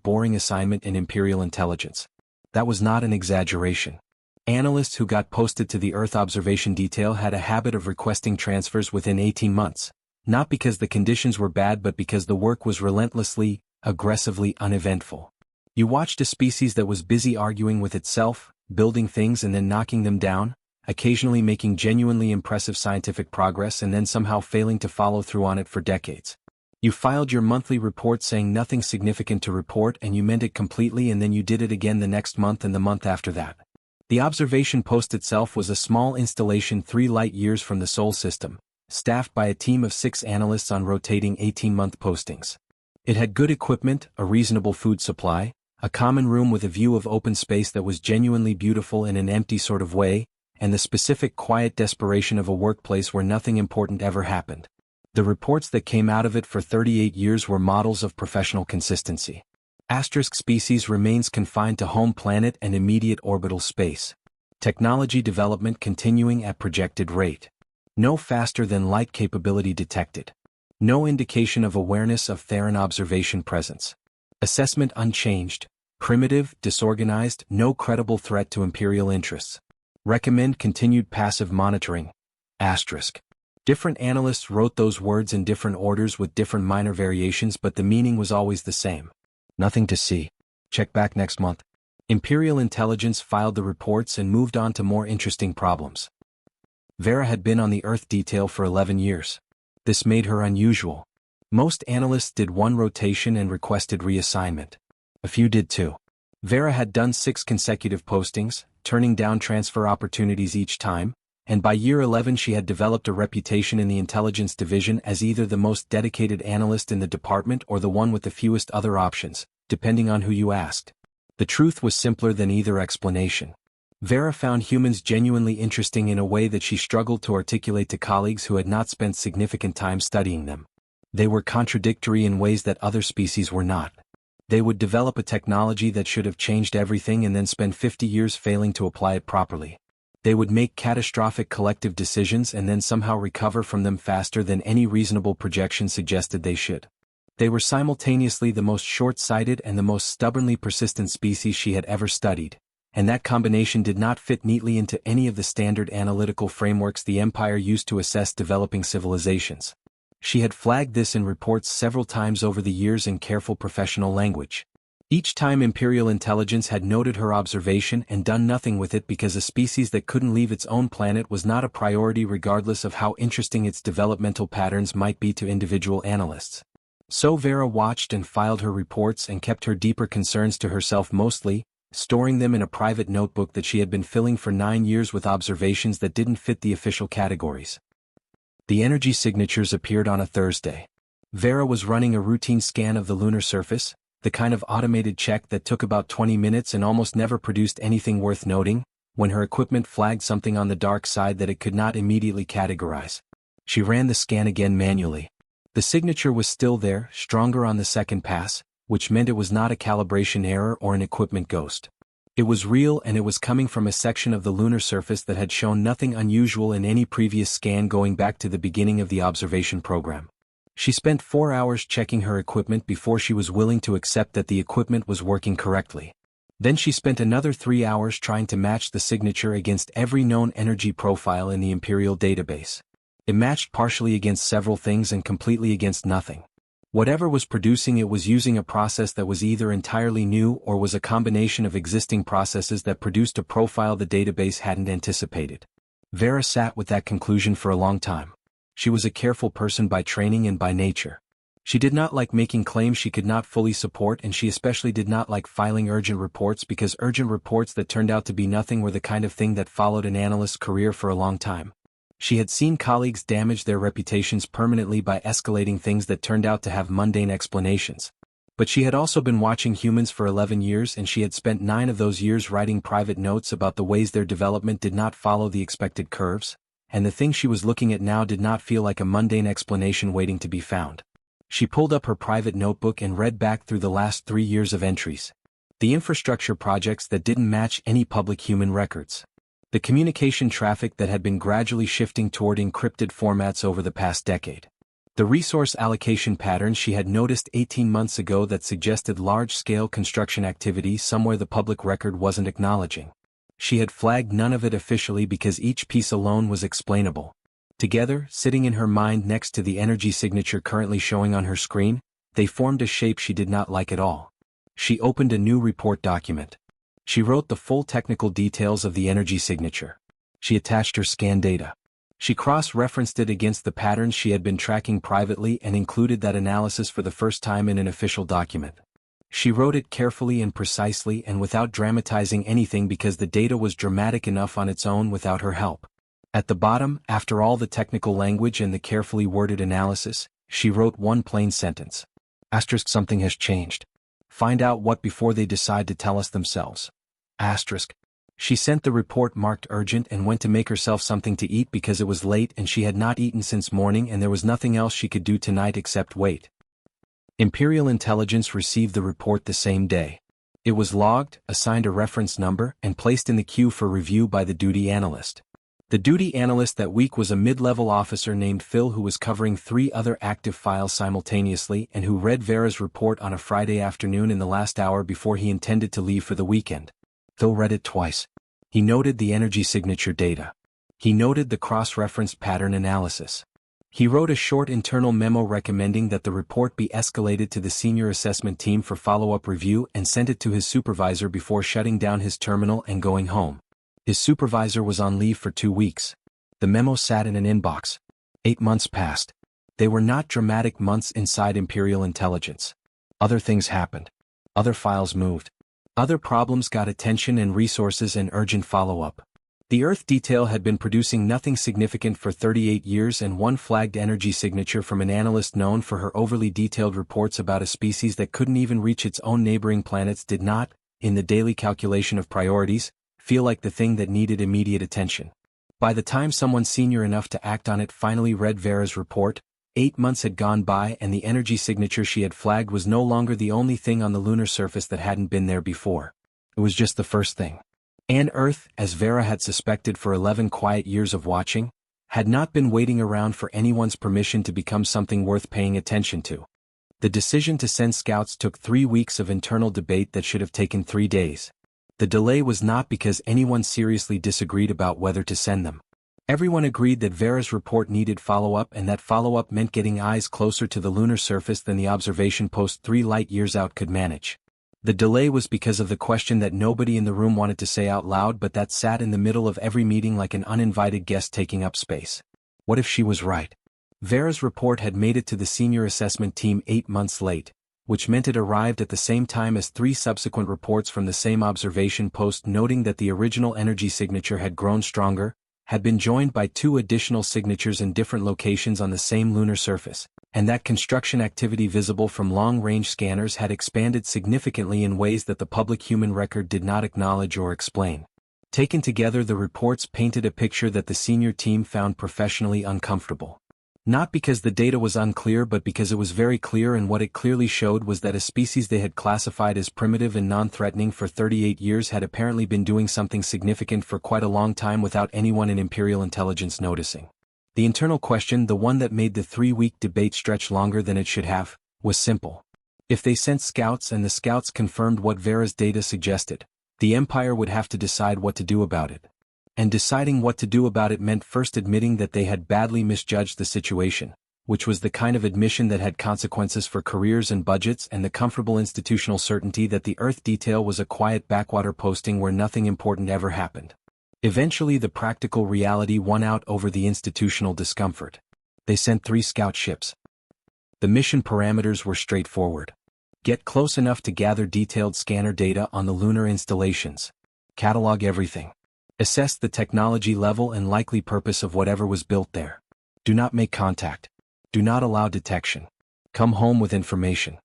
boring assignment in Imperial Intelligence. That was not an exaggeration. Analysts who got posted to the Earth observation detail had a habit of requesting transfers within 18 months, not because the conditions were bad but because the work was relentlessly, aggressively uneventful. You watched a species that was busy arguing with itself, building things and then knocking them down, occasionally making genuinely impressive scientific progress and then somehow failing to follow through on it for decades. You filed your monthly report saying nothing significant to report and you meant it completely, and then you did it again the next month and the month after that. The observation post itself was a small installation 3 light years from the Sol system, staffed by a team of 6 analysts on rotating 18-month postings. It had good equipment, a reasonable food supply, a common room with a view of open space that was genuinely beautiful in an empty sort of way, and the specific quiet desperation of a workplace where nothing important ever happened. The reports that came out of it for 38 years were models of professional consistency. Asterisk species remains confined to home planet and immediate orbital space. Technology development continuing at projected rate. No faster than light capability detected. No indication of awareness of Theran observation presence. Assessment unchanged, primitive, disorganized, no credible threat to Imperial interests. Recommend continued passive monitoring. Asterisk. Different analysts wrote those words in different orders with different minor variations, but the meaning was always the same. Nothing to see. Check back next month. Imperial Intelligence filed the reports and moved on to more interesting problems. Vera had been on the Earth detail for 11 years. This made her unusual. Most analysts did 1 rotation and requested reassignment. A few did 2. Vera had done 6 consecutive postings, turning down transfer opportunities each time, and by year 11 she had developed a reputation in the intelligence division as either the most dedicated analyst in the department or the one with the fewest other options, depending on who you asked. The truth was simpler than either explanation. Vera found humans genuinely interesting in a way that she struggled to articulate to colleagues who had not spent significant time studying them. They were contradictory in ways that other species were not. They would develop a technology that should have changed everything and then spend 50 years failing to apply it properly. They would make catastrophic collective decisions and then somehow recover from them faster than any reasonable projection suggested they should. They were simultaneously the most short-sighted and the most stubbornly persistent species she had ever studied, and that combination did not fit neatly into any of the standard analytical frameworks the Empire used to assess developing civilizations. She had flagged this in reports several times over the years in careful professional language. Each time Imperial Intelligence had noted her observation and done nothing with it because a species that couldn't leave its own planet was not a priority regardless of how interesting its developmental patterns might be to individual analysts. So Vera watched and filed her reports and kept her deeper concerns to herself mostly, storing them in a private notebook that she had been filling for 9 years with observations that didn't fit the official categories. The energy signatures appeared on a Thursday. Vera was running a routine scan of the lunar surface, the kind of automated check that took about 20 minutes and almost never produced anything worth noting, when her equipment flagged something on the dark side that it could not immediately categorize. She ran the scan again manually. The signature was still there, stronger on the second pass, which meant it was not a calibration error or an equipment ghost. It was real, and it was coming from a section of the lunar surface that had shown nothing unusual in any previous scan going back to the beginning of the observation program. She spent 4 hours checking her equipment before she was willing to accept that the equipment was working correctly. Then she spent another 3 hours trying to match the signature against every known energy profile in the Imperial database. It matched partially against several things and completely against nothing. Whatever was producing it was using a process that was either entirely new or was a combination of existing processes that produced a profile the database hadn't anticipated. Vera sat with that conclusion for a long time. She was a careful person by training and by nature. She did not like making claims she could not fully support, and she especially did not like filing urgent reports because urgent reports that turned out to be nothing were the kind of thing that followed an analyst's career for a long time. She had seen colleagues damage their reputations permanently by escalating things that turned out to have mundane explanations. But she had also been watching humans for 11 years, and she had spent 9 of those years writing private notes about the ways their development did not follow the expected curves, and the thing she was looking at now did not feel like a mundane explanation waiting to be found. She pulled up her private notebook and read back through the last 3 years of entries. The infrastructure projects that didn't match any public human records. The communication traffic that had been gradually shifting toward encrypted formats over the past decade. The resource allocation pattern she had noticed 18 months ago that suggested large-scale construction activity somewhere the public record wasn't acknowledging. She had flagged none of it officially because each piece alone was explainable. Together, sitting in her mind next to the energy signature currently showing on her screen, they formed a shape she did not like at all. She opened a new report document. She wrote the full technical details of the energy signature. She attached her scan data. She cross-referenced it against the patterns she had been tracking privately and included that analysis for the first time in an official document. She wrote it carefully and precisely and without dramatizing anything because the data was dramatic enough on its own without her help. At the bottom, after all the technical language and the carefully worded analysis, she wrote one plain sentence. Asterisk, something has changed. Find out what before they decide to tell us themselves. Asterisk. She sent the report marked urgent and went to make herself something to eat because it was late and she had not eaten since morning and there was nothing else she could do tonight except wait. Imperial Intelligence received the report the same day. It was logged, assigned a reference number, and placed in the queue for review by the duty analyst. The duty analyst that week was a mid-level officer named Phil who was covering 3 other active files simultaneously and who read Vera's report on a Friday afternoon in the last hour before he intended to leave for the weekend. Phil read it twice. He noted the energy signature data. He noted the cross-referenced pattern analysis. He wrote a short internal memo recommending that the report be escalated to the senior assessment team for follow-up review and sent it to his supervisor before shutting down his terminal and going home. His supervisor was on leave for 2 weeks. The memo sat in an inbox. 8 months passed. They were not dramatic months inside Imperial Intelligence. Other things happened. Other files moved. Other problems got attention and resources and urgent follow-up. The Earth detail had been producing nothing significant for 38 years and one flagged energy signature from an analyst known for her overly detailed reports about a species that couldn't even reach its own neighboring planets did not, in the daily calculation of priorities, feel like the thing that needed immediate attention. By the time someone senior enough to act on it finally read Vera's report, 8 months had gone by and the energy signature she had flagged was no longer the only thing on the lunar surface that hadn't been there before. It was just the first thing. And Earth, as Vera had suspected for 11 quiet years of watching, had not been waiting around for anyone's permission to become something worth paying attention to. The decision to send scouts took 3 weeks of internal debate that should have taken 3 days. The delay was not because anyone seriously disagreed about whether to send them. Everyone agreed that Vera's report needed follow-up and that follow-up meant getting eyes closer to the lunar surface than the observation post 3 light-years out could manage. The delay was because of the question that nobody in the room wanted to say out loud but that sat in the middle of every meeting like an uninvited guest taking up space. What if she was right? Vera's report had made it to the senior assessment team 8 months late, which meant it arrived at the same time as 3 subsequent reports from the same observation post noting that the original energy signature had grown stronger, had been joined by 2 additional signatures in different locations on the same lunar surface, and that construction activity visible from long-range scanners had expanded significantly in ways that the public human record did not acknowledge or explain. Taken together, the reports painted a picture that the senior team found professionally uncomfortable. Not because the data was unclear but because it was very clear, and what it clearly showed was that a species they had classified as primitive and non-threatening for 38 years had apparently been doing something significant for quite a long time without anyone in Imperial Intelligence noticing. The internal question, the one that made the 3-week debate stretch longer than it should have, was simple. If they sent scouts and the scouts confirmed what Vera's data suggested, the Empire would have to decide what to do about it. And deciding what to do about it meant first admitting that they had badly misjudged the situation, which was the kind of admission that had consequences for careers and budgets and the comfortable institutional certainty that the Earth detail was a quiet backwater posting where nothing important ever happened. Eventually the practical reality won out over the institutional discomfort. They sent 3 scout ships. The mission parameters were straightforward. Get close enough to gather detailed scanner data on the lunar installations. Catalog everything. Assess the technology level and likely purpose of whatever was built there. Do not make contact. Do not allow detection. Come home with information.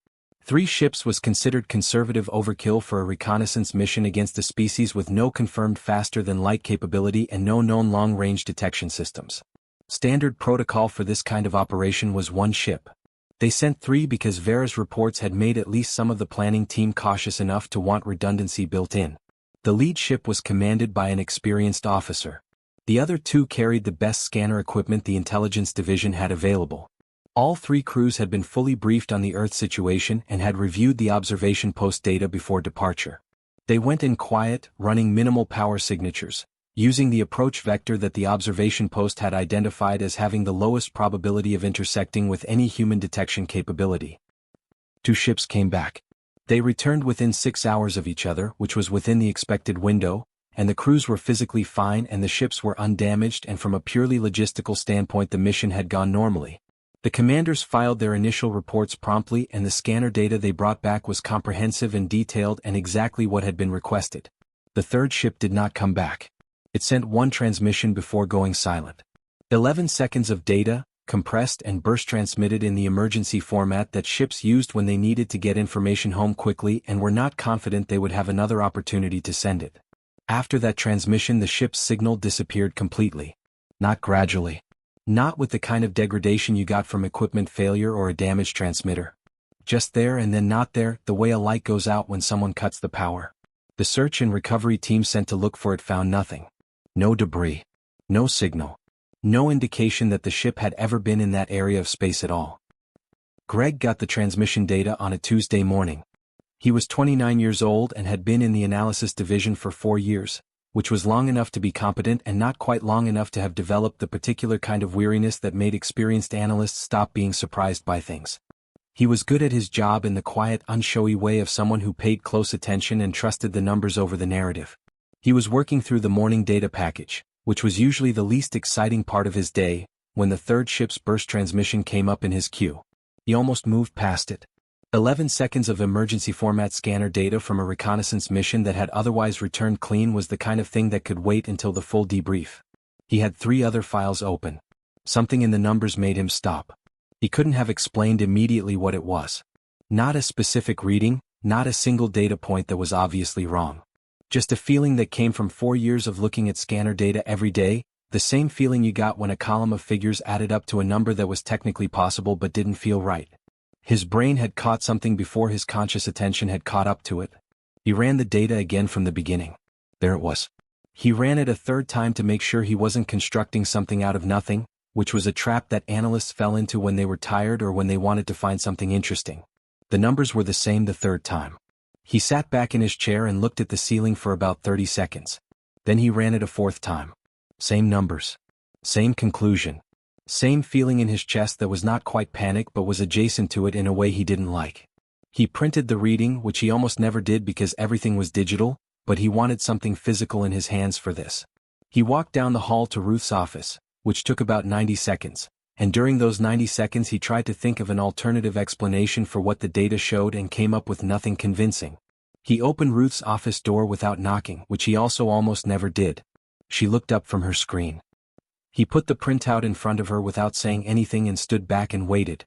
3 ships was considered conservative overkill for a reconnaissance mission against a species with no confirmed faster-than-light capability and no known long-range detection systems. Standard protocol for this kind of operation was 1 ship. They sent 3 because Vera's reports had made at least some of the planning team cautious enough to want redundancy built in. The lead ship was commanded by an experienced officer. The other 2 carried the best scanner equipment the intelligence division had available. All three crews had been fully briefed on the Earth situation and had reviewed the observation post data before departure. They went in quiet, running minimal power signatures, using the approach vector that the observation post had identified as having the lowest probability of intersecting with any human detection capability. Two ships came back. They returned within 6 hours of each other, which was within the expected window, and the crews were physically fine and the ships were undamaged, and from a purely logistical standpoint the mission had gone normally. The commanders filed their initial reports promptly, and the scanner data they brought back was comprehensive and detailed and exactly what had been requested. The third ship did not come back. It sent one transmission before going silent. 11 seconds of data, compressed and burst transmitted in the emergency format that ships used when they needed to get information home quickly and were not confident they would have another opportunity to send it. After that transmission the ship's signal disappeared completely. Not gradually. Not with the kind of degradation you got from equipment failure or a damaged transmitter. Just there and then not there, the way a light goes out when someone cuts the power. The search and recovery team sent to look for it found nothing. No debris. No signal. No indication that the ship had ever been in that area of space at all. Greg got the transmission data on a Tuesday morning. He was 29 years old and had been in the analysis division for 4 years, which was long enough to be competent and not quite long enough to have developed the particular kind of weariness that made experienced analysts stop being surprised by things. He was good at his job in the quiet, unshowy way of someone who paid close attention and trusted the numbers over the narrative. He was working through the morning data package, which was usually the least exciting part of his day, when the third ship's burst transmission came up in his queue. He almost moved past it. 11 seconds of emergency format scanner data from a reconnaissance mission that had otherwise returned clean was the kind of thing that could wait until the full debrief. He had 3 other files open. Something in the numbers made him stop. He couldn't have explained immediately what it was. Not a specific reading, not a single data point that was obviously wrong. Just a feeling that came from 4 years of looking at scanner data every day, the same feeling you got when a column of figures added up to a number that was technically possible but didn't feel right. His brain had caught something before his conscious attention had caught up to it. He ran the data again from the beginning. There it was. He ran it a third time to make sure he wasn't constructing something out of nothing, which was a trap that analysts fell into when they were tired or when they wanted to find something interesting. The numbers were the same the third time. He sat back in his chair and looked at the ceiling for about 30 seconds. Then he ran it a fourth time. Same numbers. Same conclusion. Same feeling in his chest that was not quite panic but was adjacent to it in a way he didn't like. He printed the reading, which he almost never did because everything was digital, but he wanted something physical in his hands for this. He walked down the hall to Ruth's office, which took about 90 seconds. And during those 90 seconds he tried to think of an alternative explanation for what the data showed and came up with nothing convincing. He opened Ruth's office door without knocking, which he also almost never did. She looked up from her screen. He put the printout in front of her without saying anything and stood back and waited.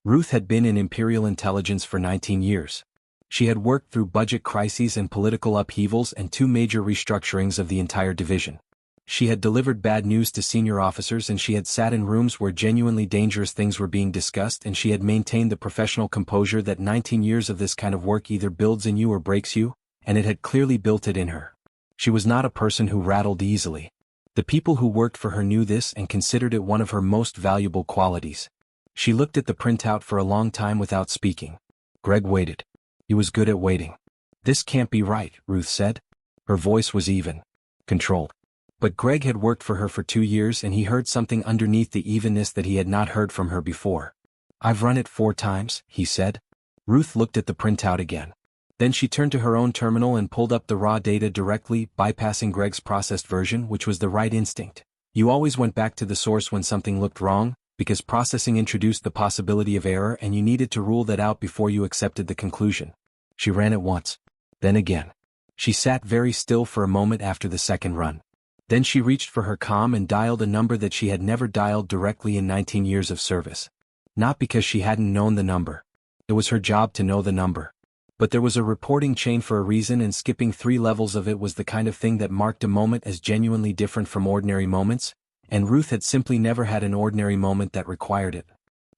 Ruth had been in Imperial Intelligence for 19 years. She had worked through budget crises and political upheavals and 2 major restructurings of the entire division. She had delivered bad news to senior officers and she had sat in rooms where genuinely dangerous things were being discussed, and she had maintained the professional composure that 19 years of this kind of work either builds in you or breaks you, and it had clearly built it in her. She was not a person who rattled easily. The people who worked for her knew this and considered it one of her most valuable qualities. She looked at the printout for a long time without speaking. Greg waited. He was good at waiting. "This can't be right," Ruth said. Her voice was even. Controlled. But Greg had worked for her for 2 years and he heard something underneath the evenness that he had not heard from her before. "I've run it 4 times, he said. Ruth looked at the printout again. Then she turned to her own terminal and pulled up the raw data directly, bypassing Greg's processed version, which was the right instinct. You always went back to the source when something looked wrong, because processing introduced the possibility of error and you needed to rule that out before you accepted the conclusion. She ran it once. Then again. She sat very still for a moment after the second run. Then she reached for her comm and dialed a number that she had never dialed directly in 19 years of service. Not because she hadn't known the number. It was her job to know the number. But there was a reporting chain for a reason, and skipping 3 levels of it was the kind of thing that marked a moment as genuinely different from ordinary moments, and Ruth had simply never had an ordinary moment that required it.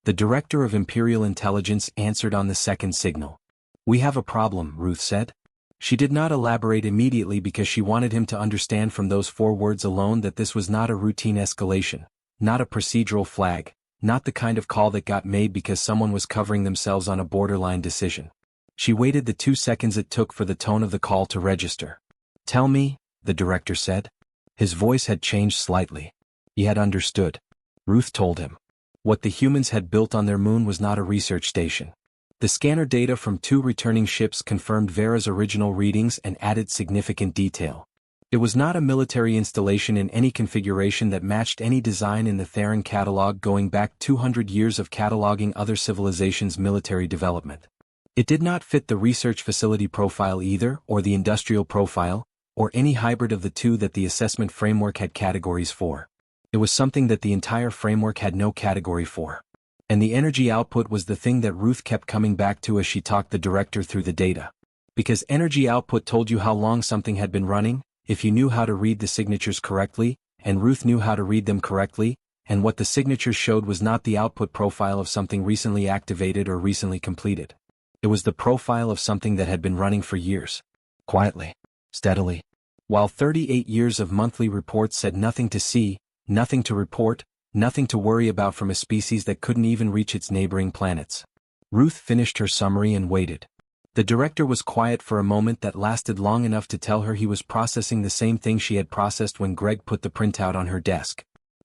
The Director of Imperial Intelligence answered on the second signal. "We have a problem," Ruth said. She did not elaborate immediately because she wanted him to understand from those 4 words alone that this was not a routine escalation, not a procedural flag, not the kind of call that got made because someone was covering themselves on a borderline decision. She waited the 2 seconds it took for the tone of the call to register. "Tell me," the director said. His voice had changed slightly. He had understood. Ruth told him. What the humans had built on their moon was not a research station. The scanner data from 2 returning ships confirmed Vera's original readings and added significant detail. It was not a military installation in any configuration that matched any design in the Theron catalog going back 200 years of cataloging other civilizations' military development. It did not fit the research facility profile either, or the industrial profile, or any hybrid of the two that the assessment framework had categories for. It was something that the entire framework had no category for. And the energy output was the thing that Ruth kept coming back to as she talked the director through the data. Because energy output told you how long something had been running, if you knew how to read the signatures correctly, and Ruth knew how to read them correctly, and what the signatures showed was not the output profile of something recently activated or recently completed. It was the profile of something that had been running for years. Quietly. Steadily. While 38 years of monthly reports said nothing to see, nothing to report, nothing to worry about from a species that couldn't even reach its neighboring planets. Ruth finished her summary and waited. The director was quiet for a moment that lasted long enough to tell her he was processing the same thing she had processed when Greg put the printout on her desk.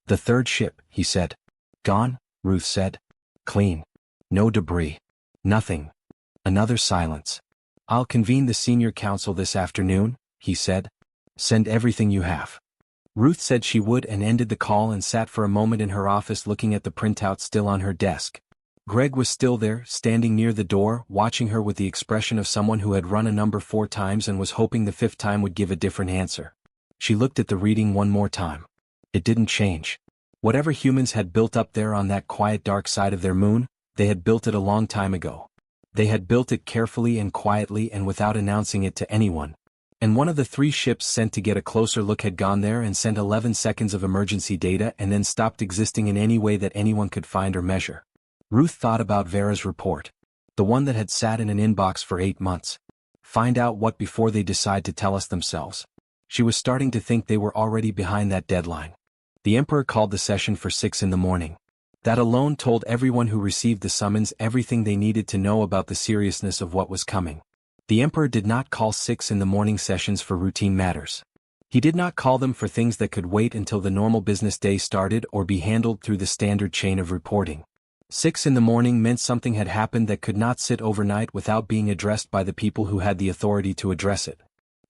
"The 3rd ship," he said. "Gone," Ruth said. "Clean. No debris. Nothing." Another silence. "I'll convene the senior council this afternoon," he said. "Send everything you have." Ruth said she would and ended the call and sat for a moment in her office looking at the printout still on her desk. Greg was still there, standing near the door, watching her with the expression of someone who had run a number 4 times and was hoping the 5th time would give a different answer. She looked at the reading one more time. It didn't change. Whatever humans had built up there on that quiet dark side of their moon, they had built it a long time ago. They had built it carefully and quietly and without announcing it to anyone. And one of the 3 ships sent to get a closer look had gone there and sent 11 seconds of emergency data and then stopped existing in any way that anyone could find or measure. Ruth thought about Vera's report. The one that had sat in an inbox for 8 months. Find out what before they decide to tell us themselves. She was starting to think they were already behind that deadline. The Emperor called the session for 6 in the morning. That alone told everyone who received the summons everything they needed to know about the seriousness of what was coming. The Emperor did not call 6 in the morning sessions for routine matters. He did not call them for things that could wait until the normal business day started or be handled through the standard chain of reporting. 6 in the morning meant something had happened that could not sit overnight without being addressed by the people who had the authority to address it.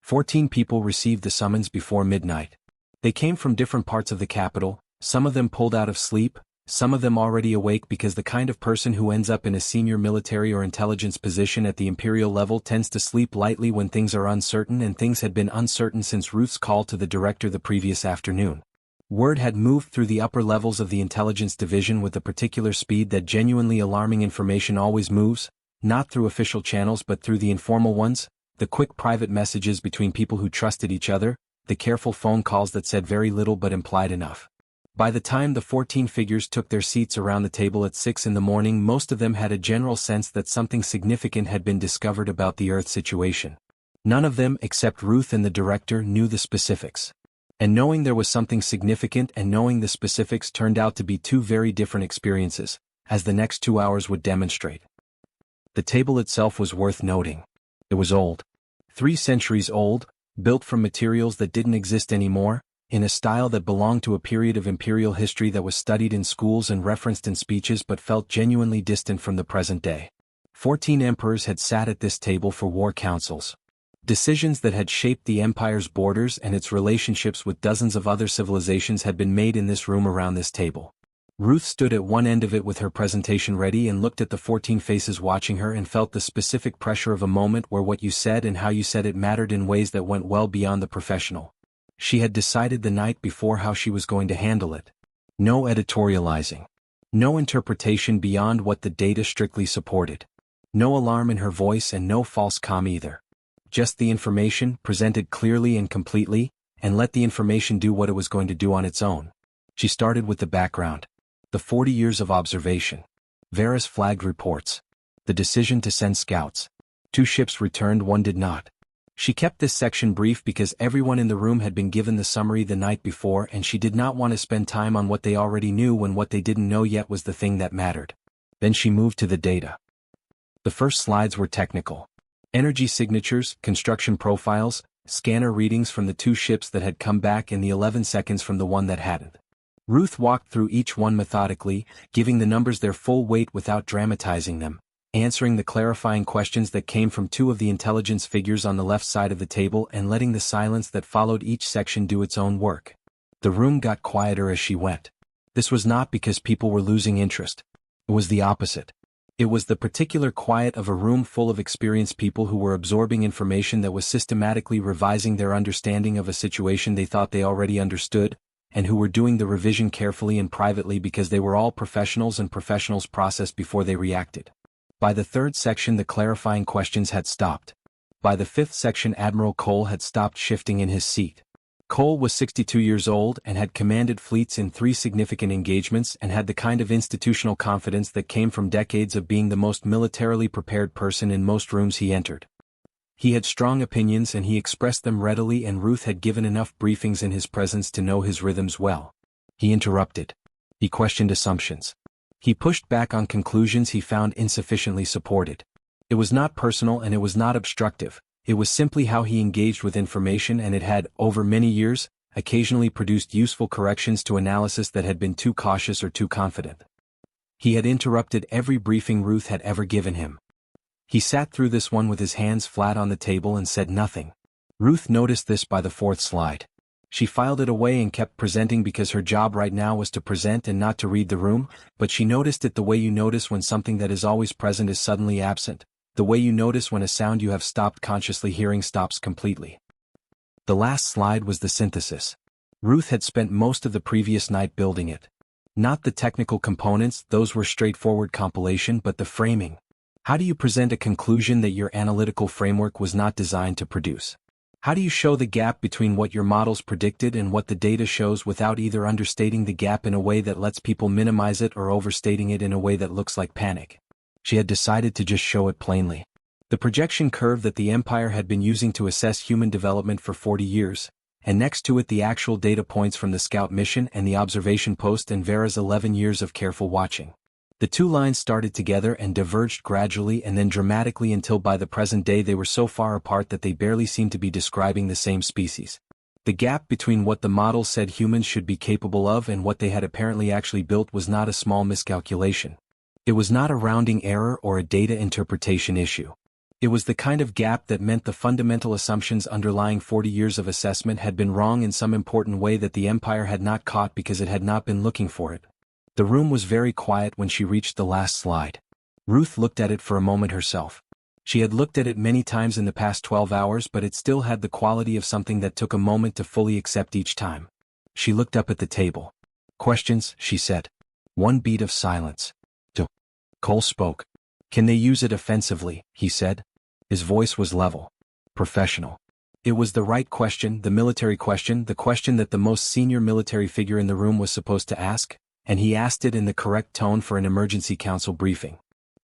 14 people received the summons before midnight. They came from different parts of the capital, some of them pulled out of sleep, some of them already awake because the kind of person who ends up in a senior military or intelligence position at the imperial level tends to sleep lightly when things are uncertain, and things had been uncertain since Ruth's call to the director the previous afternoon. Word had moved through the upper levels of the intelligence division with the particular speed that genuinely alarming information always moves, not through official channels but through the informal ones, the quick private messages between people who trusted each other, the careful phone calls that said very little but implied enough. By the time the 14 figures took their seats around the table at 6 in the morning, most of them had a general sense that something significant had been discovered about the Earth situation. None of them, except Ruth and the director, knew the specifics. And knowing there was something significant and knowing the specifics turned out to be 2 very different experiences, as the next 2 hours would demonstrate. The table itself was worth noting. It was old. 3 centuries old, built from materials that didn't exist anymore, in a style that belonged to a period of imperial history that was studied in schools and referenced in speeches but felt genuinely distant from the present day. 14 emperors had sat at this table for war councils. Decisions that had shaped the empire's borders and its relationships with dozens of other civilizations had been made in this room around this table. Ruth stood at one end of it with her presentation ready and looked at the 14 faces watching her and felt the specific pressure of a moment where what you said and how you said it mattered in ways that went well beyond the professional. She had decided the night before how she was going to handle it. No editorializing. No interpretation beyond what the data strictly supported. No alarm in her voice and no false calm either. Just the information, presented clearly and completely, and let the information do what it was going to do on its own. She started with the background. The 40 years of observation. Vera's flagged reports. The decision to send scouts. 2 ships returned, 1 did not. She kept this section brief because everyone in the room had been given the summary the night before and she did not want to spend time on what they already knew when what they didn't know yet was the thing that mattered. Then she moved to the data. The first slides were technical. Energy signatures, construction profiles, scanner readings from the 2 ships that had come back and the 11 seconds from the one that hadn't. Ruth walked through each one methodically, giving the numbers their full weight without dramatizing them, answering the clarifying questions that came from 2 of the intelligence figures on the left side of the table and letting the silence that followed each section do its own work. The room got quieter as she went. This was not because people were losing interest. It was the opposite. It was the particular quiet of a room full of experienced people who were absorbing information that was systematically revising their understanding of a situation they thought they already understood, and who were doing the revision carefully and privately because they were all professionals and professionals processed before they reacted. By the 3rd section the clarifying questions had stopped. By the 5th section Admiral Cole had stopped shifting in his seat. Cole was 62 years old and had commanded fleets in 3 significant engagements and had the kind of institutional confidence that came from decades of being the most militarily prepared person in most rooms he entered. He had strong opinions and he expressed them readily, and Ruth had given enough briefings in his presence to know his rhythms well. He interrupted. He questioned assumptions. He pushed back on conclusions he found insufficiently supported. It was not personal and it was not obstructive. It was simply how he engaged with information, and it had, over many years, occasionally produced useful corrections to analysis that had been too cautious or too confident. He had interrupted every briefing Ruth had ever given him. He sat through this one with his hands flat on the table and said nothing. Ruth noticed this by the 4th slide. She filed it away and kept presenting because her job right now was to present and not to read the room, but she noticed it the way you notice when something that is always present is suddenly absent, the way you notice when a sound you have stopped consciously hearing stops completely. The last slide was the synthesis. Ruth had spent most of the previous night building it. Not the technical components, those were straightforward compilation, but the framing. How do you present a conclusion that your analytical framework was not designed to produce? How do you show the gap between what your models predicted and what the data shows without either understating the gap in a way that lets people minimize it or overstating it in a way that looks like panic? She had decided to just show it plainly. The projection curve that the Empire had been using to assess human development for 40 years, and next to it the actual data points from the Scout mission and the observation post and Vera's 11 years of careful watching. The 2 lines started together and diverged gradually and then dramatically until by the present day they were so far apart that they barely seemed to be describing the same species. The gap between what the model said humans should be capable of and what they had apparently actually built was not a small miscalculation. It was not a rounding error or a data interpretation issue. It was the kind of gap that meant the fundamental assumptions underlying 40 years of assessment had been wrong in some important way that the Empire had not caught because it had not been looking for it. The room was very quiet when she reached the last slide. Ruth looked at it for a moment herself. She had looked at it many times in the past 12 hours, but it still had the quality of something that took a moment to fully accept each time. She looked up at the table. Questions, she said. 1 beat of silence. Cole spoke. Can they use it offensively, he said. His voice was level. Professional. It was the right question, the military question, the question that the most senior military figure in the room was supposed to ask, and he asked it in the correct tone for an emergency council briefing.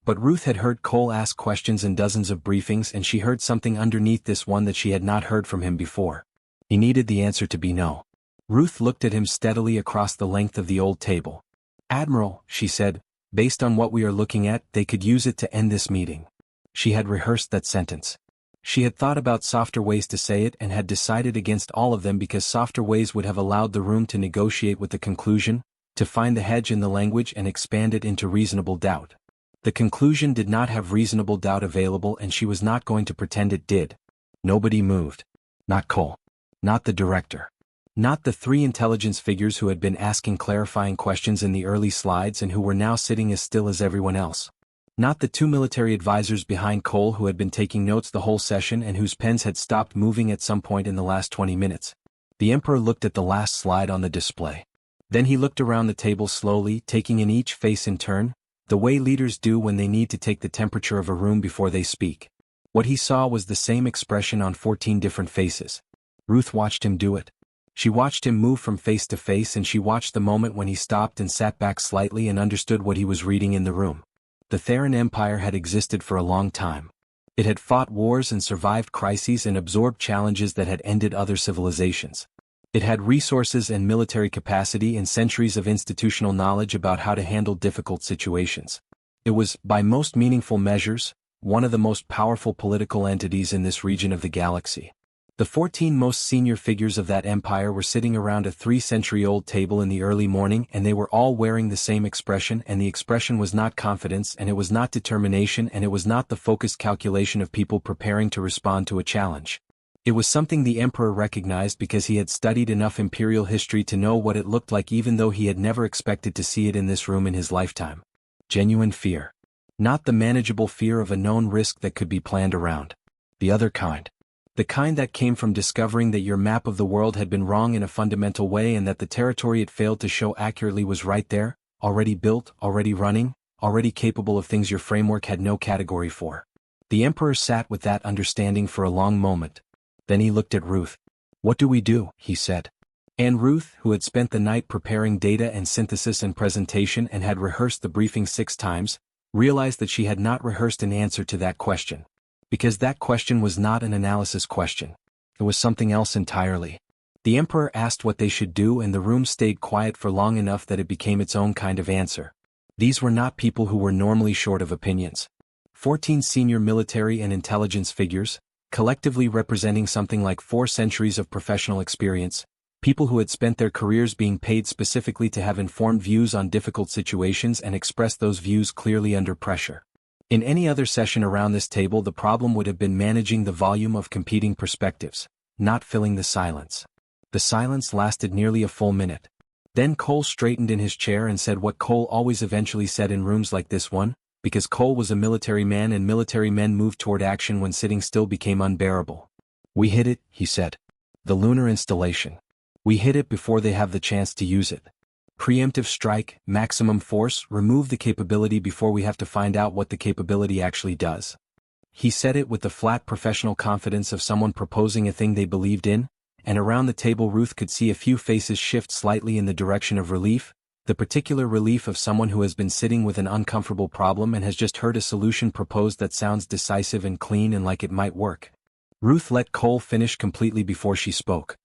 But Ruth had heard Cole ask questions in dozens of briefings, and she heard something underneath this one that she had not heard from him before. He needed the answer to be no. Ruth looked at him steadily across the length of the old table. Admiral, she said, based on what we are looking at, they could use it to end this meeting. She had rehearsed that sentence. She had thought about softer ways to say it and had decided against all of them because softer ways would have allowed the room to negotiate with the conclusion, to find the hedge in the language and expand it into reasonable doubt. The conclusion did not have reasonable doubt available, and she was not going to pretend it did. Nobody moved. Not Cole. Not the director. Not the 3 intelligence figures who had been asking clarifying questions in the early slides and who were now sitting as still as everyone else. Not the 2 military advisors behind Cole who had been taking notes the whole session and whose pens had stopped moving at some point in the last 20 minutes. The Emperor looked at the last slide on the display. Then he looked around the table slowly, taking in each face in turn, the way leaders do when they need to take the temperature of a room before they speak. What he saw was the same expression on 14 different faces. Ruth watched him do it. She watched him move from face to face, and she watched the moment when he stopped and sat back slightly and understood what he was reading in the room. The Theran Empire had existed for a long time. It had fought wars and survived crises and absorbed challenges that had ended other civilizations. It had resources and military capacity and centuries of institutional knowledge about how to handle difficult situations. It was, by most meaningful measures, one of the most powerful political entities in this region of the galaxy. The 14 most senior figures of that empire were sitting around a 3-century-old table in the early morning, and they were all wearing the same expression, and the expression was not confidence, and it was not determination, and it was not the focused calculation of people preparing to respond to a challenge. It was something the emperor recognized because he had studied enough imperial history to know what it looked like, even though he had never expected to see it in this room in his lifetime. Genuine fear. Not the manageable fear of a known risk that could be planned around. The other kind. The kind that came from discovering that your map of the world had been wrong in a fundamental way and that the territory it failed to show accurately was right there, already built, already running, already capable of things your framework had no category for. The emperor sat with that understanding for a long moment. Then he looked at Ruth. "What do we do?" he said. And Ruth, who had spent the night preparing data and synthesis and presentation and had rehearsed the briefing 6 times, realized that she had not rehearsed an answer to that question. Because that question was not an analysis question. It was something else entirely. The emperor asked what they should do, and the room stayed quiet for long enough that it became its own kind of answer. These were not people who were normally short of opinions. 14 senior military and intelligence figures, collectively representing something like 4 centuries of professional experience, people who had spent their careers being paid specifically to have informed views on difficult situations and express those views clearly under pressure. In any other session around this table, the problem would have been managing the volume of competing perspectives, not filling the silence. The silence lasted nearly a full minute. Then Cole straightened in his chair and said what Cole always eventually said in rooms like this one, because Cole was a military man and military men moved toward action when sitting still became unbearable. "We hit it," he said. "The lunar installation. We hit it before they have the chance to use it. Preemptive strike, maximum force, remove the capability before we have to find out what the capability actually does." He said it with the flat professional confidence of someone proposing a thing they believed in, and around the table Ruth could see a few faces shift slightly in the direction of relief, the particular relief of someone who has been sitting with an uncomfortable problem and has just heard a solution proposed that sounds decisive and clean and like it might work. Ruth let Cole finish completely before she spoke.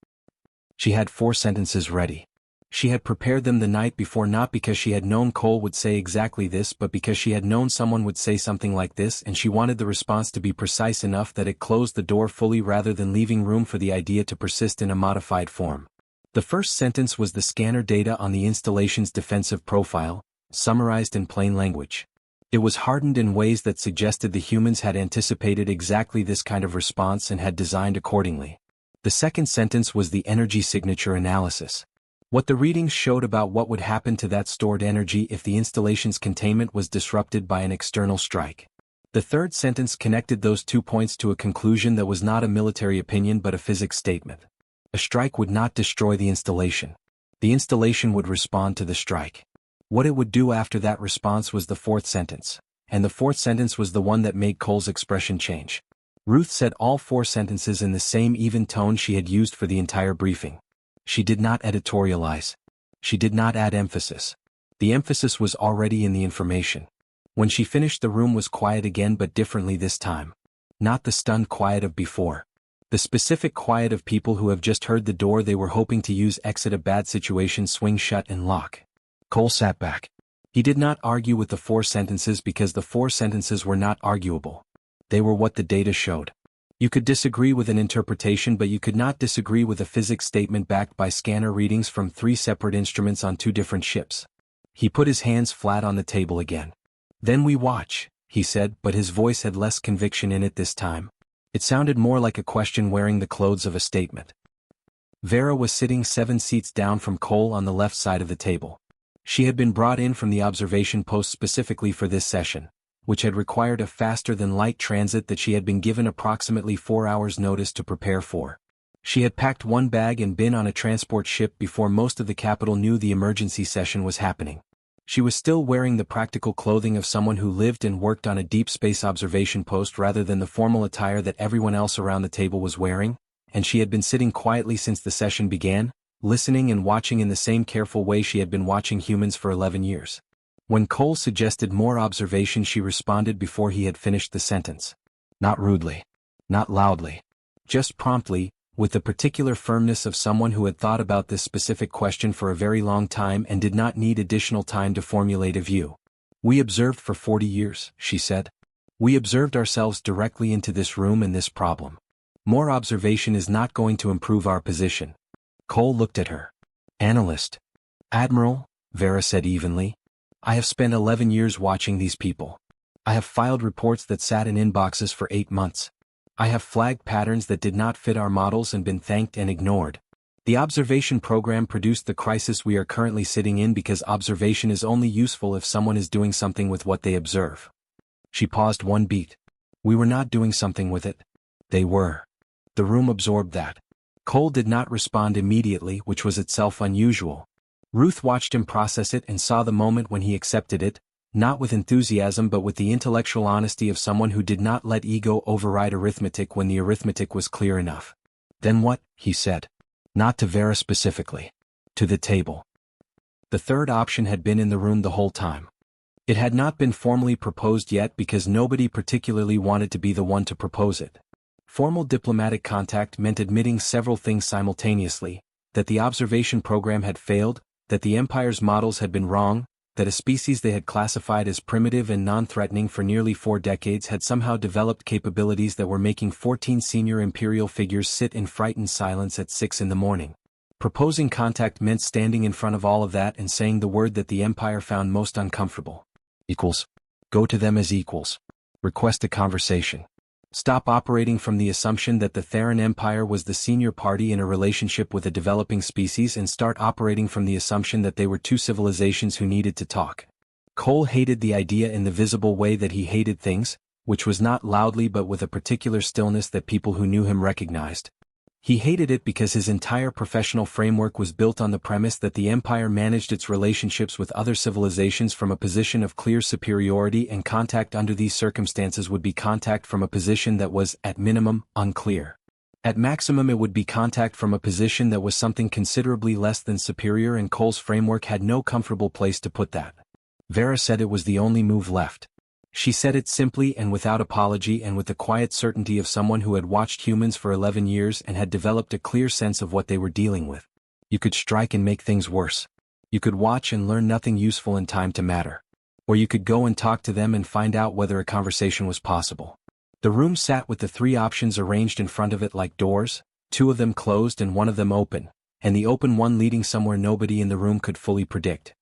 She had 4 sentences ready. She had prepared them the night before, not because she had known Cole would say exactly this, but because she had known someone would say something like this, and she wanted the response to be precise enough that it closed the door fully rather than leaving room for the idea to persist in a modified form. The first sentence was the scanner data on the installation's defensive profile, summarized in plain language. It was hardened in ways that suggested the humans had anticipated exactly this kind of response and had designed accordingly. The second sentence was the energy signature analysis. What the readings showed about what would happen to that stored energy if the installation's containment was disrupted by an external strike. The third sentence connected those 2 points to a conclusion that was not a military opinion but a physics statement. A strike would not destroy the installation. The installation would respond to the strike. What it would do after that response was the 4th sentence, and the 4th sentence was the one that made Cole's expression change. Ruth said all 4 sentences in the same even tone she had used for the entire briefing. She did not editorialize. She did not add emphasis. The emphasis was already in the information. When she finished, the room was quiet again, but differently this time. Not the stunned quiet of before. The specific quiet of people who have just heard the door they were hoping to use exit a bad situation swing shut and lock. Cole sat back. He did not argue with the 4 sentences because the 4 sentences were not arguable. They were what the data showed. You could disagree with an interpretation, but you could not disagree with a physics statement backed by scanner readings from 3 separate instruments on 2 different ships. He put his hands flat on the table again. "Then we watch," he said, but his voice had less conviction in it this time. It sounded more like a question wearing the clothes of a statement. Vera was sitting 7 seats down from Cole on the left side of the table. She had been brought in from the observation post specifically for this session, which had required a faster-than-light transit that she had been given approximately 4 hours' notice to prepare for. She had packed 1 bag and been on a transport ship before most of the capital knew the emergency session was happening. She was still wearing the practical clothing of someone who lived and worked on a deep space observation post rather than the formal attire that everyone else around the table was wearing, and she had been sitting quietly since the session began, listening and watching in the same careful way she had been watching humans for 11 years. When Cole suggested more observation, she responded before he had finished the sentence. Not rudely. Not loudly. Just promptly, with the particular firmness of someone who had thought about this specific question for a very long time and did not need additional time to formulate a view. We observed for 40 years, she said. We observed ourselves directly into this room and this problem. More observation is not going to improve our position. Cole looked at her. Analyst. Admiral, Vera said evenly. I have spent 11 years watching these people. I have filed reports that sat in inboxes for 8 months. I have flagged patterns that did not fit our models and been thanked and ignored. The observation program produced the crisis we are currently sitting in because observation is only useful if someone is doing something with what they observe. She paused one beat. We were not doing something with it. They were. The room absorbed that. Cole did not respond immediately, which was itself unusual. Ruth watched him process it and saw the moment when he accepted it, not with enthusiasm but with the intellectual honesty of someone who did not let ego override arithmetic when the arithmetic was clear enough. Then what? He said. Not to Vera specifically. To the table. The third option had been in the room the whole time. It had not been formally proposed yet because nobody particularly wanted to be the one to propose it. Formal diplomatic contact meant admitting several things simultaneously, that the observation program had failed, that the Empire's models had been wrong, that a species they had classified as primitive and non-threatening for nearly 4 decades had somehow developed capabilities that were making 14 senior Imperial figures sit in frightened silence at 6 in the morning. Proposing contact meant standing in front of all of that and saying the word that the Empire found most uncomfortable. Equals. Go to them as equals. Request a conversation. Stop operating from the assumption that the Theran Empire was the senior party in a relationship with a developing species and start operating from the assumption that they were two civilizations who needed to talk. Cole hated the idea in the visible way that he hated things, which was not loudly but with a particular stillness that people who knew him recognized. He hated it because his entire professional framework was built on the premise that the Empire managed its relationships with other civilizations from a position of clear superiority, and contact under these circumstances would be contact from a position that was, at minimum, unclear. At maximum it would be contact from a position that was something considerably less than superior, and Cole's framework had no comfortable place to put that. Vera said it was the only move left. She said it simply and without apology and with the quiet certainty of someone who had watched humans for 11 years and had developed a clear sense of what they were dealing with. You could strike and make things worse. You could watch and learn nothing useful in time to matter. Or you could go and talk to them and find out whether a conversation was possible. The room sat with the 3 options arranged in front of it like doors, 2 of them closed and 1 of them open, and the open one leading somewhere nobody in the room could fully predict.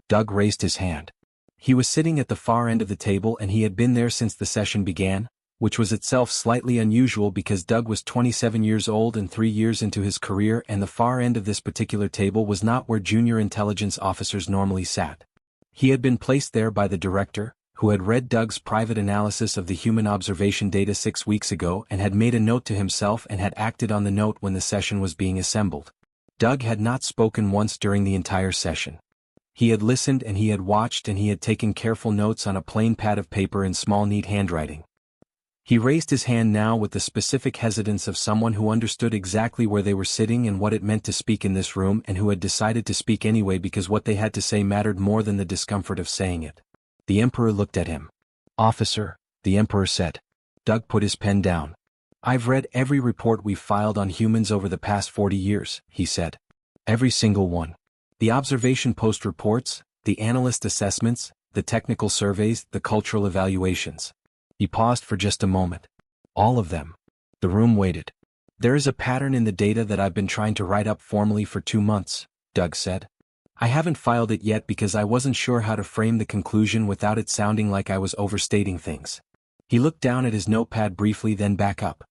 Doug raised his hand. He was sitting at the far end of the table and he had been there since the session began, which was itself slightly unusual because Doug was 27 years old and 3 years into his career, and the far end of this particular table was not where junior intelligence officers normally sat. He had been placed there by the director, who had read Doug's private analysis of the human observation data 6 weeks ago and had made a note to himself and had acted on the note when the session was being assembled. Doug had not spoken once during the entire session. He had listened and he had watched and he had taken careful notes on a plain pad of paper in small neat handwriting. He raised his hand now with the specific hesitance of someone who understood exactly where they were sitting and what it meant to speak in this room, and who had decided to speak anyway because what they had to say mattered more than the discomfort of saying it. The Emperor looked at him. "Officer," the Emperor said. Doug put his pen down. "I've read every report we've filed on humans over the past 40 years, he said. "Every single one. The observation post reports, the analyst assessments, the technical surveys, the cultural evaluations." He paused for just a moment. "All of them." The room waited. "There is a pattern in the data that I've been trying to write up formally for 2 months, Doug said. "I haven't filed it yet because I wasn't sure how to frame the conclusion without it sounding like I was overstating things." He looked down at his notepad briefly, then back up.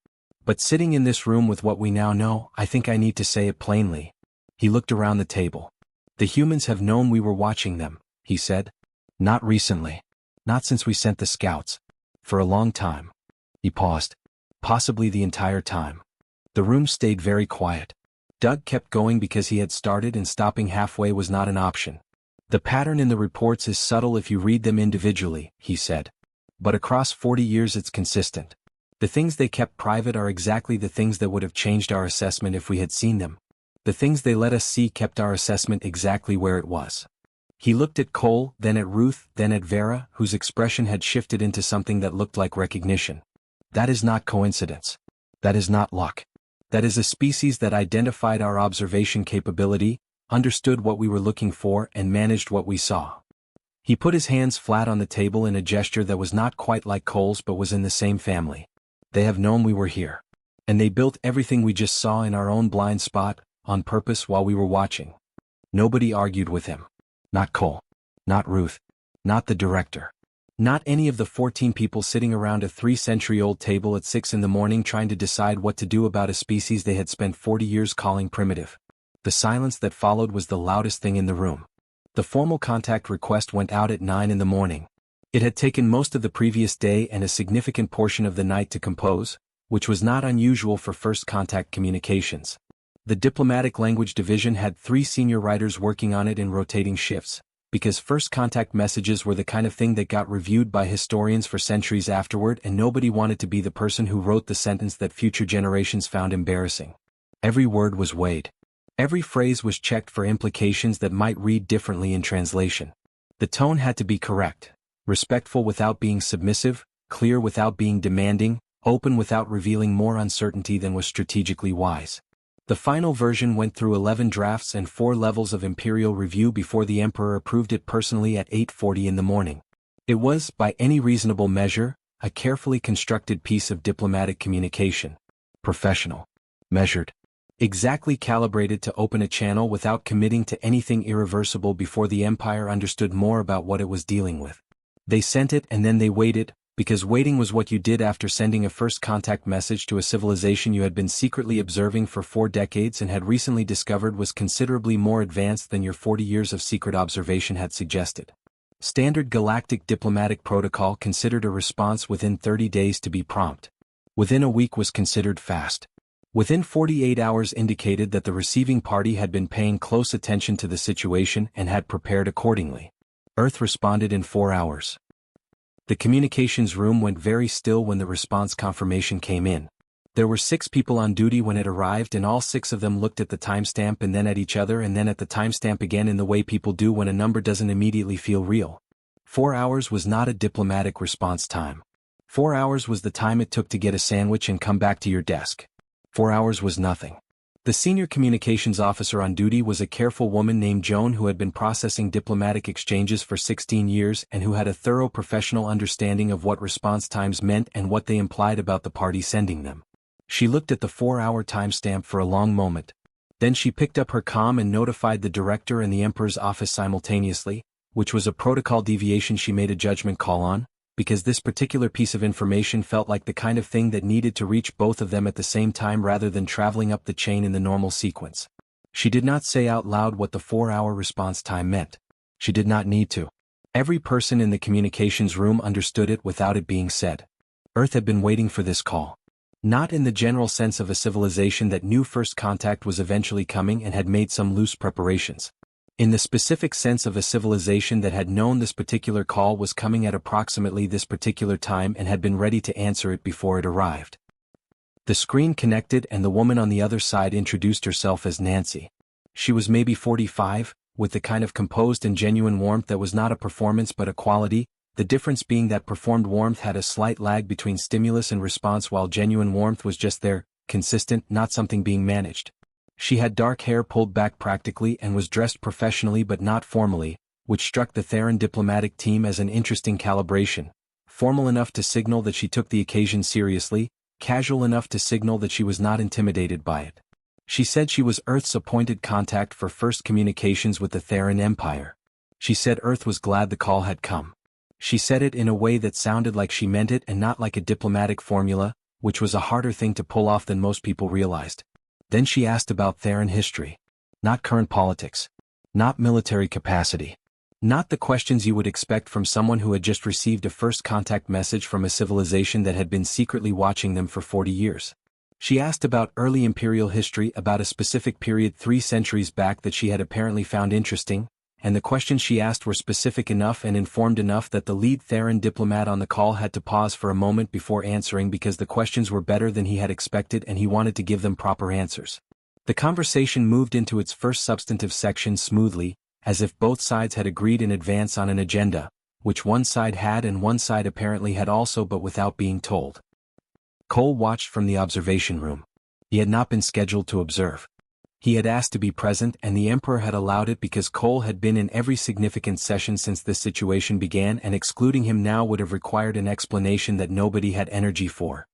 "But sitting in this room with what we now know, I think I need to say it plainly." He looked around the table. "The humans have known we were watching them," he said. "Not recently. Not since we sent the scouts. For a long time." He paused. "Possibly the entire time." The room stayed very quiet. Doug kept going because he had started, and stopping halfway was not an option. "The pattern in the reports is subtle if you read them individually," he said. "But across 40 years it's consistent. The things they kept private are exactly the things that would have changed our assessment if we had seen them. The things they let us see kept our assessment exactly where it was." He looked at Cole, then at Ruth, then at Vera, whose expression had shifted into something that looked like recognition. That is not coincidence. That is not luck. That is a species that identified our observation capability, understood what we were looking for, and managed what we saw. He put his hands flat on the table in a gesture that was not quite like Cole's but was in the same family. They have known we were here. And they built everything we just saw in our own blind spot, on purpose while we were watching. Nobody argued with him. Not Cole. Not Ruth. Not the director. Not any of the 14 people sitting around a 3-century-old table at 6 in the morning trying to decide what to do about a species they had spent 40 years calling primitive. The silence that followed was the loudest thing in the room. The formal contact request went out at 9 in the morning. It had taken most of the previous day and a significant portion of the night to compose, which was not unusual for first contact communications. The diplomatic language division had 3 senior writers working on it in rotating shifts, because first contact messages were the kind of thing that got reviewed by historians for centuries afterward, and nobody wanted to be the person who wrote the sentence that future generations found embarrassing. Every word was weighed. Every phrase was checked for implications that might read differently in translation. The tone had to be correct, respectful without being submissive, clear without being demanding, open without revealing more uncertainty than was strategically wise. The final version went through 11 drafts and 4 levels of imperial review before the emperor approved it personally at 8:40 in the morning. It was, by any reasonable measure, a carefully constructed piece of diplomatic communication. Professional. Measured. Exactly calibrated to open a channel without committing to anything irreversible before the empire understood more about what it was dealing with. They sent it and then they waited, because waiting was what you did after sending a first contact message to a civilization you had been secretly observing for 4 decades and had recently discovered was considerably more advanced than your 40 years of secret observation had suggested. Standard galactic diplomatic protocol considered a response within 30 days to be prompt. Within a week was considered fast. Within 48 hours indicated that the receiving party had been paying close attention to the situation and had prepared accordingly. Earth responded in 4 hours. The communications room went very still when the response confirmation came in. There were 6 people on duty when it arrived, and all 6 of them looked at the timestamp and then at each other and then at the timestamp again in the way people do when a number doesn't immediately feel real. 4 hours was not a diplomatic response time. 4 hours was the time it took to get a sandwich and come back to your desk. 4 hours was nothing. The senior communications officer on duty was a careful woman named Joan who had been processing diplomatic exchanges for 16 years and who had a thorough professional understanding of what response times meant and what they implied about the party sending them. She looked at the 4-hour timestamp for a long moment. Then she picked up her comm and notified the director and the emperor's office simultaneously, which was a protocol deviation she made a judgment call on, because this particular piece of information felt like the kind of thing that needed to reach both of them at the same time rather than traveling up the chain in the normal sequence. She did not say out loud what the 4-hour response time meant. She did not need to. Every person in the communications room understood it without it being said. Earth had been waiting for this call. Not in the general sense of a civilization that knew first contact was eventually coming and had made some loose preparations. In the specific sense of a civilization that had known this particular call was coming at approximately this particular time and had been ready to answer it before it arrived. The screen connected and the woman on the other side introduced herself as Nancy. She was maybe 45, with the kind of composed and genuine warmth that was not a performance but a quality, the difference being that performed warmth had a slight lag between stimulus and response while genuine warmth was just there, consistent, not something being managed. She had dark hair pulled back practically and was dressed professionally but not formally, which struck the Theron diplomatic team as an interesting calibration, formal enough to signal that she took the occasion seriously, casual enough to signal that she was not intimidated by it. She said she was Earth's appointed contact for first communications with the Theron Empire. She said Earth was glad the call had come. She said it in a way that sounded like she meant it and not like a diplomatic formula, which was a harder thing to pull off than most people realized. Then she asked about Theron history. Not current politics. Not military capacity. Not the questions you would expect from someone who had just received a first contact message from a civilization that had been secretly watching them for 40 years. She asked about early imperial history, about a specific period 3 centuries back that she had apparently found interesting, and the questions she asked were specific enough and informed enough that the lead Theron diplomat on the call had to pause for a moment before answering because the questions were better than he had expected and he wanted to give them proper answers. The conversation moved into its first substantive section smoothly, as if both sides had agreed in advance on an agenda, which one side had and one side apparently had also but without being told. Cole watched from the observation room. He had not been scheduled to observe. He had asked to be present, and the Emperor had allowed it because Cole had been in every significant session since this situation began, and excluding him now would have required an explanation that nobody had energy for.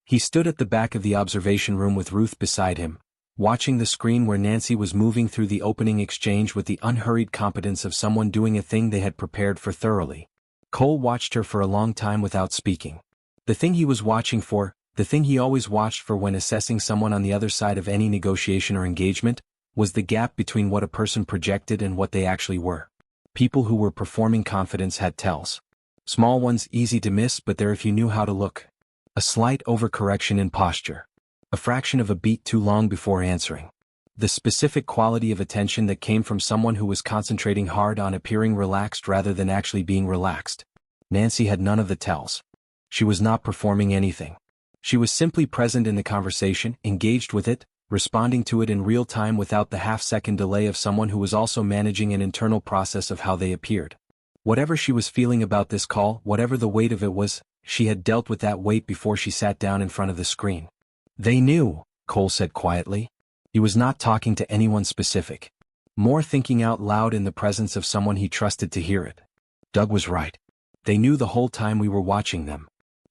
He stood at the back of the observation room with Ruth beside him, watching the screen where Nancy was moving through the opening exchange with the unhurried competence of someone doing a thing they had prepared for thoroughly. Cole watched her for a long time without speaking. The thing he was watching for, the thing he always watched for when assessing someone on the other side of any negotiation or engagement, was the gap between what a person projected and what they actually were. People who were performing confidence had tells. Small ones easy to miss, but there if you knew how to look. A slight overcorrection in posture. A fraction of a beat too long before answering. The specific quality of attention that came from someone who was concentrating hard on appearing relaxed rather than actually being relaxed. Nancy had none of the tells. She was not performing anything. She was simply present in the conversation, engaged with it, responding to it in real time without the half-second delay of someone who was also managing an internal process of how they appeared. Whatever she was feeling about this call, whatever the weight of it was, she had dealt with that weight before she sat down in front of the screen. They knew, Cole said quietly. He was not talking to anyone specific. More thinking out loud in the presence of someone he trusted to hear it. Doug was right. They knew the whole time we were watching them.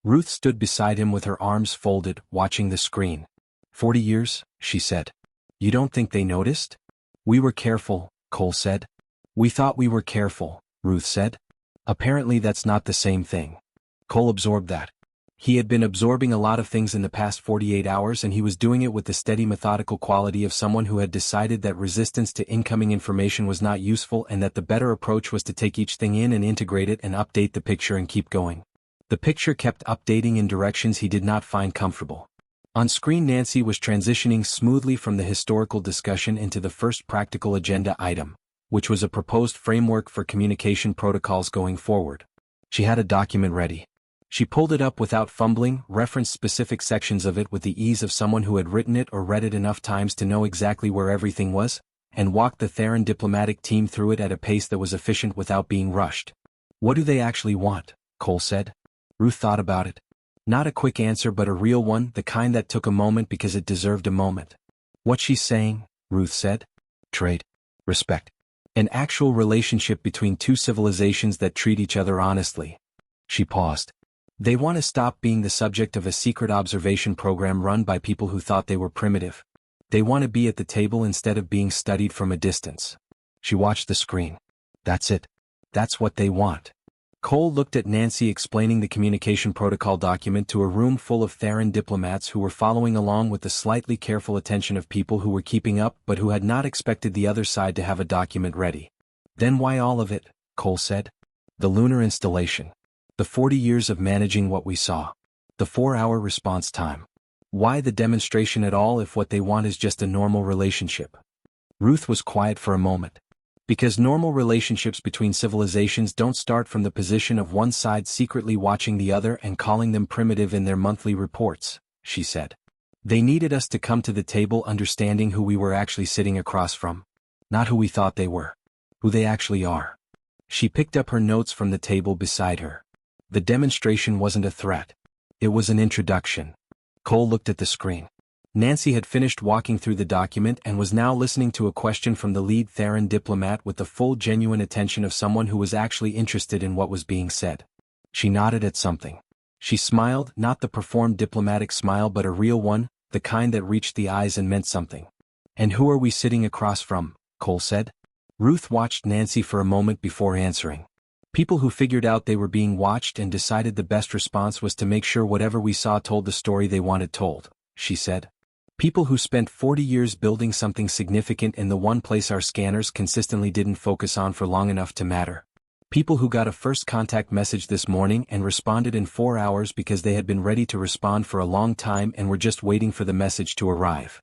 Ruth stood beside him with her arms folded, watching the screen. 40 years, she said. You don't think they noticed? We were careful, Cole said. We thought we were careful, Ruth said. Apparently that's not the same thing. Cole absorbed that. He had been absorbing a lot of things in the past 48 hours, and he was doing it with the steady methodical quality of someone who had decided that resistance to incoming information was not useful and that the better approach was to take each thing in and integrate it and update the picture and keep going. The picture kept updating in directions he did not find comfortable. On screen, Nancy was transitioning smoothly from the historical discussion into the first practical agenda item, which was a proposed framework for communication protocols going forward. She had a document ready. She pulled it up without fumbling, referenced specific sections of it with the ease of someone who had written it or read it enough times to know exactly where everything was, and walked the Theron diplomatic team through it at a pace that was efficient without being rushed. What do they actually want? Cole said. Ruth thought about it. Not a quick answer, but a real one, the kind that took a moment because it deserved a moment. What she's saying, Ruth said. Trade. Respect. An actual relationship between two civilizations that treat each other honestly. She paused. They want to stop being the subject of a secret observation program run by people who thought they were primitive. They want to be at the table instead of being studied from a distance. She watched the screen. That's it. That's what they want. Cole looked at Nancy explaining the communication protocol document to a room full of Theron diplomats who were following along with the slightly careful attention of people who were keeping up but who had not expected the other side to have a document ready. Then why all of it? Cole said. The lunar installation. The 40 years of managing what we saw. The 4-hour response time. Why the demonstration at all if what they want is just a normal relationship? Ruth was quiet for a moment. Because normal relationships between civilizations don't start from the position of one side secretly watching the other and calling them primitive in their monthly reports, she said. They needed us to come to the table understanding who we were actually sitting across from. Not who we thought they were. Who they actually are. She picked up her notes from the table beside her. The demonstration wasn't a threat. It was an introduction. Cole looked at the screen. Nancy had finished walking through the document and was now listening to a question from the lead Theron diplomat with the full genuine attention of someone who was actually interested in what was being said. She nodded at something. She smiled, not the performed diplomatic smile but a real one, the kind that reached the eyes and meant something. And who are we sitting across from? Cole said. Ruth watched Nancy for a moment before answering. People who figured out they were being watched and decided the best response was to make sure whatever we saw told the story they wanted told, she said. People who spent 40 years building something significant in the one place our scanners consistently didn't focus on for long enough to matter. People who got a first contact message this morning and responded in 4 hours because they had been ready to respond for a long time and were just waiting for the message to arrive.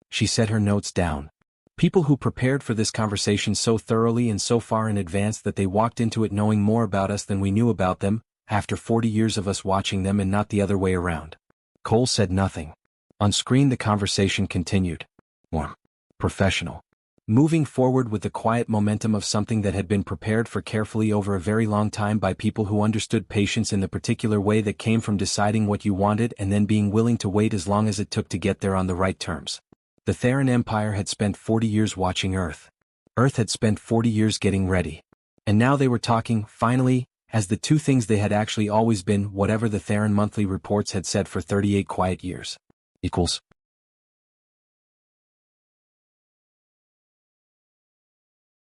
She set her notes down. People who prepared for this conversation so thoroughly and so far in advance that they walked into it knowing more about us than we knew about them, after 40 years of us watching them and not the other way around. Cole said nothing. On screen the conversation continued. Warm. Professional. moving forward with the quiet momentum of something that had been prepared for carefully over a very long time by people who understood patience in the particular way that came from deciding what you wanted and then being willing to wait as long as it took to get there on the right terms. The Theron Empire had spent 40 years watching Earth. Earth had spent 40 years getting ready. And now they were talking, finally, as the two things they had actually always been, whatever the Theron monthly reports had said for 38 quiet years. Equals.